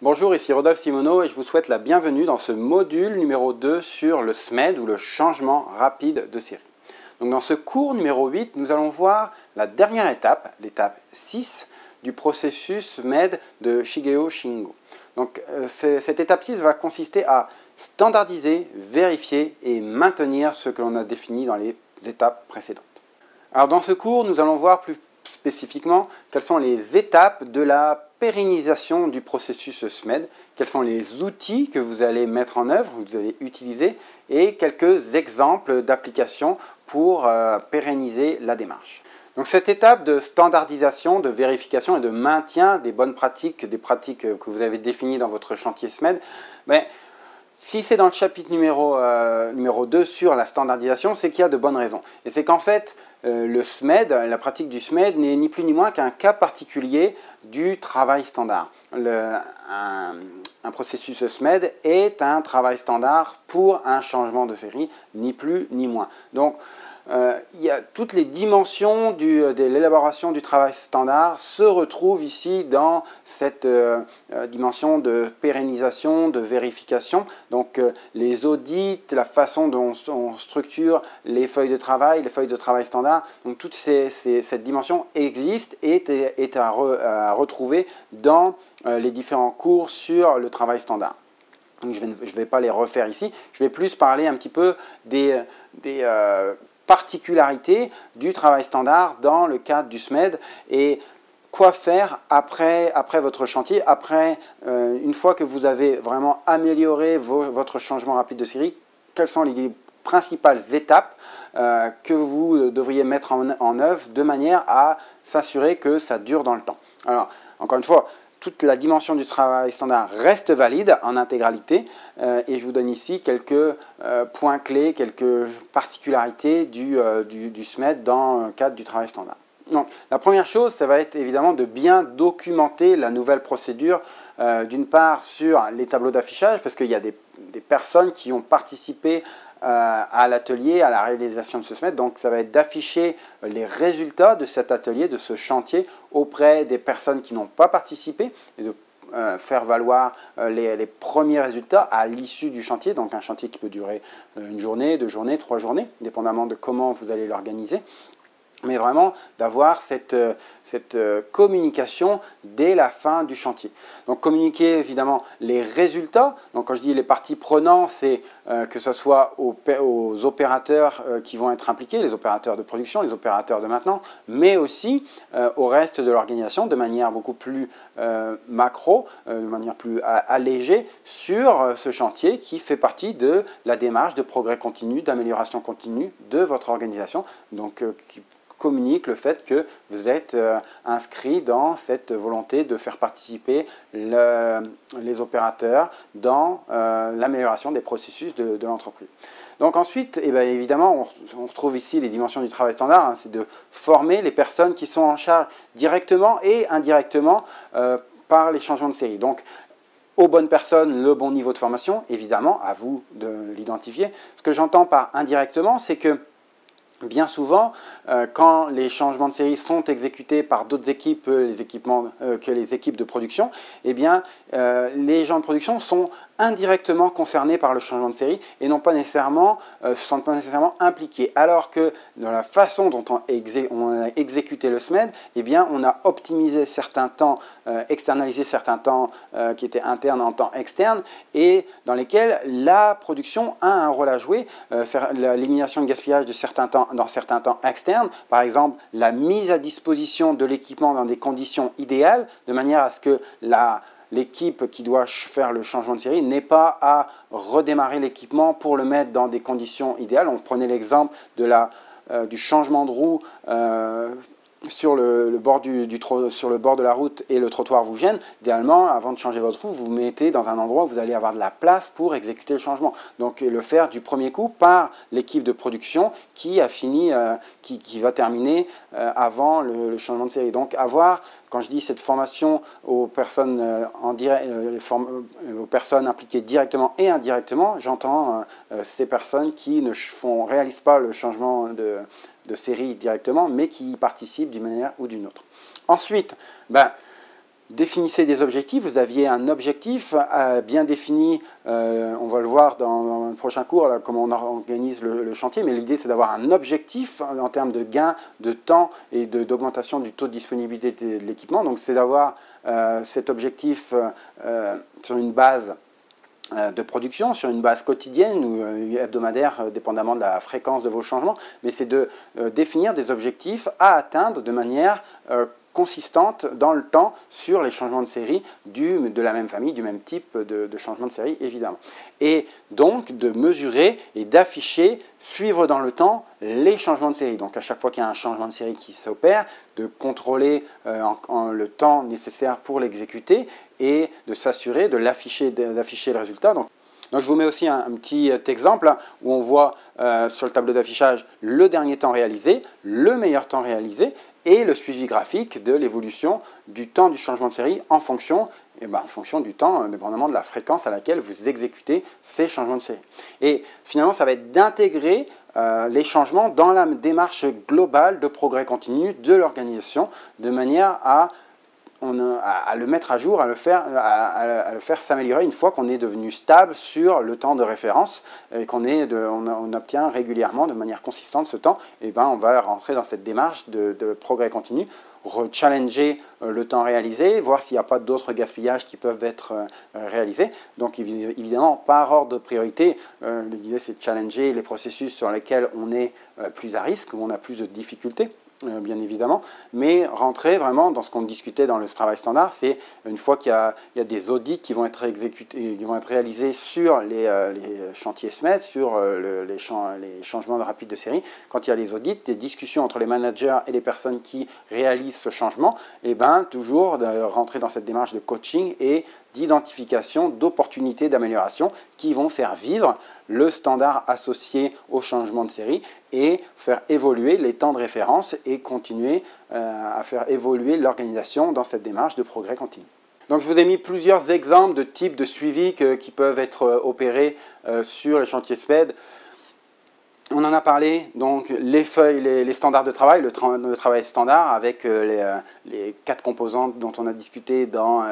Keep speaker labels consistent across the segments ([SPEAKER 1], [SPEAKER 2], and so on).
[SPEAKER 1] Bonjour, ici Rodolphe Simoneau et je vous souhaite la bienvenue dans ce module numéro 2 sur le SMED ou le changement rapide de série. Donc dans ce cours numéro 8, nous allons voir la dernière étape, l'étape 6 du processus SMED de Shigeo Shingo. Donc cette étape 6 va consister à standardiser, vérifier et maintenir ce que l'on a défini dans les étapes précédentes. Alors dans ce cours, nous allons voir plus spécifiquement quelles sont les étapes de la pérennisation du processus SMED, quels sont les outils que vous allez mettre en œuvre, que vous allez utiliser, et quelques exemples d'applications pour pérenniser la démarche. Donc cette étape de standardisation, de vérification et de maintien des bonnes pratiques, des pratiques que vous avez définies dans votre chantier SMED, si c'est dans le chapitre numéro 2 sur la standardisation, c'est qu'il y a de bonnes raisons. Et c'est qu'en fait, le SMED, la pratique du SMED n'est ni plus ni moins qu'un cas particulier du travail standard. Un processus SMED est un travail standard pour un changement de série, ni plus ni moins. Donc, il y a toutes les dimensions de l'élaboration du travail standard se retrouvent ici dans cette dimension de pérennisation, de vérification. Donc les audits, la façon dont on structure les feuilles de travail standard, donc toute cette dimension existe et est à retrouver dans les différents cours sur le travail standard. Donc, je ne vais pas les refaire ici, je vais plus parler un petit peu des particularités du travail standard dans le cadre du SMED et quoi faire après votre chantier, une fois que vous avez vraiment amélioré votre changement rapide de série, quelles sont les principales étapes que vous devriez mettre en œuvre de manière à s'assurer que ça dure dans le temps. Alors, encore une fois, toute la dimension du travail standard reste valide en intégralité et je vous donne ici quelques points clés, quelques particularités du SMED dans le cadre du travail standard. Donc, la première chose, ça va être évidemment de bien documenter la nouvelle procédure, d'une part sur les tableaux d'affichage, parce qu'il y a des personnes qui ont participé à l'atelier, à la réalisation de ce SMED. Donc ça va être d'afficher les résultats de cet atelier, de ce chantier auprès des personnes qui n'ont pas participé et de faire valoir les premiers résultats à l'issue du chantier. Donc un chantier qui peut durer une journée, 2 journées, 3 journées, dépendamment de comment vous allez l'organiser. Mais vraiment d'avoir cette communication dès la fin du chantier. Donc communiquer évidemment les résultats. Donc quand je dis les parties prenantes, c'est que ce soit aux opérateurs qui vont être impliqués, les opérateurs de production, les opérateurs de maintenance, mais aussi au reste de l'organisation de manière beaucoup plus macro, de manière plus allégée sur ce chantier qui fait partie de la démarche de progrès continu, d'amélioration continue de votre organisation. Donc qui communique le fait que vous êtes inscrit dans cette volonté de faire participer les opérateurs dans l'amélioration des processus de l'entreprise. Donc ensuite, évidemment, on retrouve ici les dimensions du travail standard, hein, c'est de former les personnes qui sont en charge directement et indirectement par les changements de série. Donc, aux bonnes personnes, le bon niveau de formation, évidemment, à vous de l'identifier. Ce que j'entends par indirectement, c'est que bien souvent, quand les changements de série sont exécutés par d'autres équipes que les équipes de production, les gens de production sont indirectement concernés par le changement de série et non pas nécessairement, se sentent pas nécessairement impliqués. Alors que dans la façon dont on a exécuté le SMED, on a optimisé certains temps, externalisé certains temps qui étaient internes en temps externe et dans lesquels la production a un rôle à jouer, l'élimination de gaspillage de certains temps dans certains temps externes, par exemple la mise à disposition de l'équipement dans des conditions idéales, de manière à ce que l'équipe qui doit faire le changement de série n'ait pas à redémarrer l'équipement pour le mettre dans des conditions idéales. On prenait l'exemple du changement de roue sur le bord de la route et le trottoir vous gêne. Idéalement, avant de changer votre roue, vous vous mettez dans un endroit où vous allez avoir de la place pour exécuter le changement. Donc le faire du premier coup par l'équipe de production qui a fini, qui va terminer avant le changement de série. Donc quand je dis cette formation aux personnes, aux personnes impliquées directement et indirectement, j'entends ces personnes qui ne réalisent pas le changement de série directement, mais qui y participent d'une manière ou d'une autre. Ensuite, définissez des objectifs. Vous aviez un objectif bien défini, on va le voir dans le prochain cours, là, comment on organise le chantier, mais l'idée c'est d'avoir un objectif en termes de gain de temps et d'augmentation du taux de disponibilité de l'équipement. Donc c'est d'avoir cet objectif sur une base de production, sur une base quotidienne ou hebdomadaire, dépendamment de la fréquence de vos changements, mais c'est de définir des objectifs à atteindre de manière consistante dans le temps sur les changements de série de la même famille, du même type de changement de série, évidemment. Et donc de mesurer et d'afficher, suivre dans le temps les changements de série. Donc à chaque fois qu'il y a un changement de série qui s'opère, de contrôler le temps nécessaire pour l'exécuter et de s'assurer de l'afficher, d'afficher le résultat. Donc je vous mets aussi un petit exemple où on voit sur le tableau d'affichage le dernier temps réalisé, le meilleur temps réalisé et le suivi graphique de l'évolution du temps du changement de série en fonction du temps, dépendamment de la fréquence à laquelle vous exécutez ces changements de série. Et finalement, ça va être d'intégrer les changements dans la démarche globale de progrès continu de l'organisation de manière à le mettre à jour, à le faire s'améliorer une fois qu'on est devenu stable sur le temps de référence et on obtient régulièrement de manière consistante ce temps, et on va rentrer dans cette démarche de progrès continu, challenger le temps réalisé, voir s'il n'y a pas d'autres gaspillages qui peuvent être réalisés. Donc évidemment, par ordre de priorité, l'idée c'est de challenger les processus sur lesquels on est plus à risque, où on a plus de difficultés. Bien évidemment, mais rentrer vraiment dans ce qu'on discutait dans le travail standard, c'est une fois qu'il y a des audits qui vont être exécutés, qui vont être réalisés sur les chantiers SMED, sur les changements rapides de série. Quand il y a les audits, des discussions entre les managers et les personnes qui réalisent ce changement, et toujours de rentrer dans cette démarche de coaching et d'identification d'opportunités d'amélioration qui vont faire vivre le standard associé au changement de série et faire évoluer les temps de référence et continuer à faire évoluer l'organisation dans cette démarche de progrès continu. Donc je vous ai mis plusieurs exemples de types de suivi qui peuvent être opérés sur les chantiers SPED. On en a parlé, donc les feuilles, les standards de travail, le travail standard avec les 4 composantes dont on a discuté dans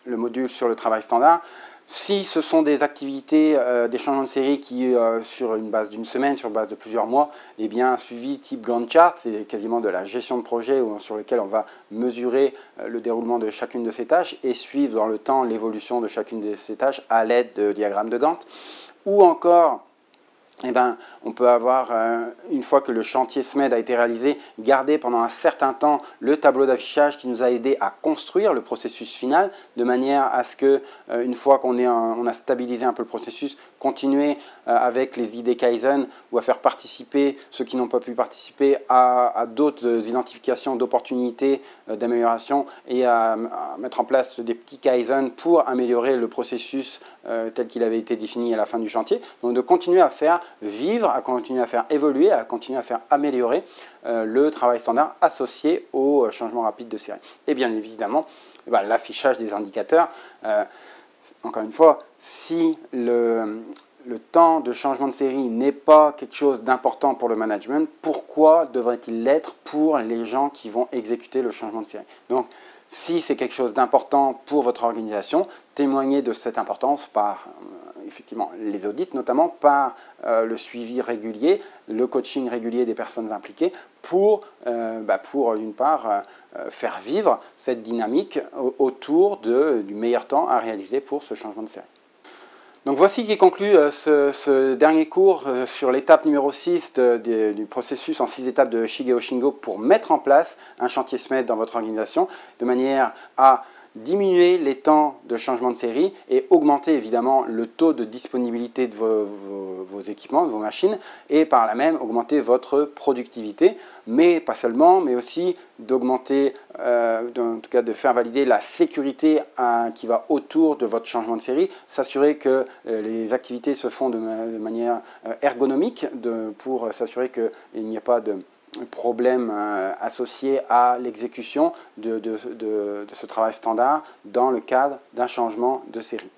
[SPEAKER 1] le module sur le travail standard. Si ce sont des activités, des changements de série qui, sur une base d'une semaine, sur une base de plusieurs mois, eh bien, un suivi type Gantt chart, c'est quasiment de la gestion de projet sur lequel on va mesurer le déroulement de chacune de ces tâches et suivre dans le temps l'évolution de chacune de ces tâches à l'aide de diagrammes de Gantt. Ou encore, on peut avoir, une fois que le chantier SMED a été réalisé, garder pendant un certain temps le tableau d'affichage qui nous a aidé à construire le processus final, de manière à ce que, une fois qu'on a stabilisé un peu le processus, continuer avec les idées Kaizen ou à faire participer ceux qui n'ont pas pu participer à d'autres identifications d'opportunités d'amélioration et à mettre en place des petits Kaizen pour améliorer le processus tel qu'il avait été défini à la fin du chantier. Donc de continuer à faire vivre, à continuer à faire évoluer, à continuer à faire améliorer le travail standard associé au changement rapide de série. Et bien évidemment, l'affichage des indicateurs. Encore une fois, si le temps de changement de série n'est pas quelque chose d'important pour le management, pourquoi devrait-il l'être pour les gens qui vont exécuter le changement de série? Donc, si c'est quelque chose d'important pour votre organisation, témoignez de cette importance par effectivement les audits, notamment par le suivi régulier, le coaching régulier des personnes impliquées pour d'une part, faire vivre cette dynamique autour du meilleur temps à réaliser pour ce changement de série. Donc voici qui conclut ce dernier cours sur l'étape numéro 6 du processus en 6 étapes de Shigeo Shingo pour mettre en place un chantier SMED dans votre organisation de manière à diminuer les temps de changement de série et augmenter évidemment le taux de disponibilité de vos équipements, de vos machines et par là même augmenter votre productivité, mais pas seulement, mais aussi d'augmenter, en tout cas de faire valider la sécurité qui va autour de votre changement de série, s'assurer que les activités se font de manière ergonomique pour s'assurer qu'il n'y ait pas de problèmes associés à l'exécution de ce travail standard dans le cadre d'un changement de série.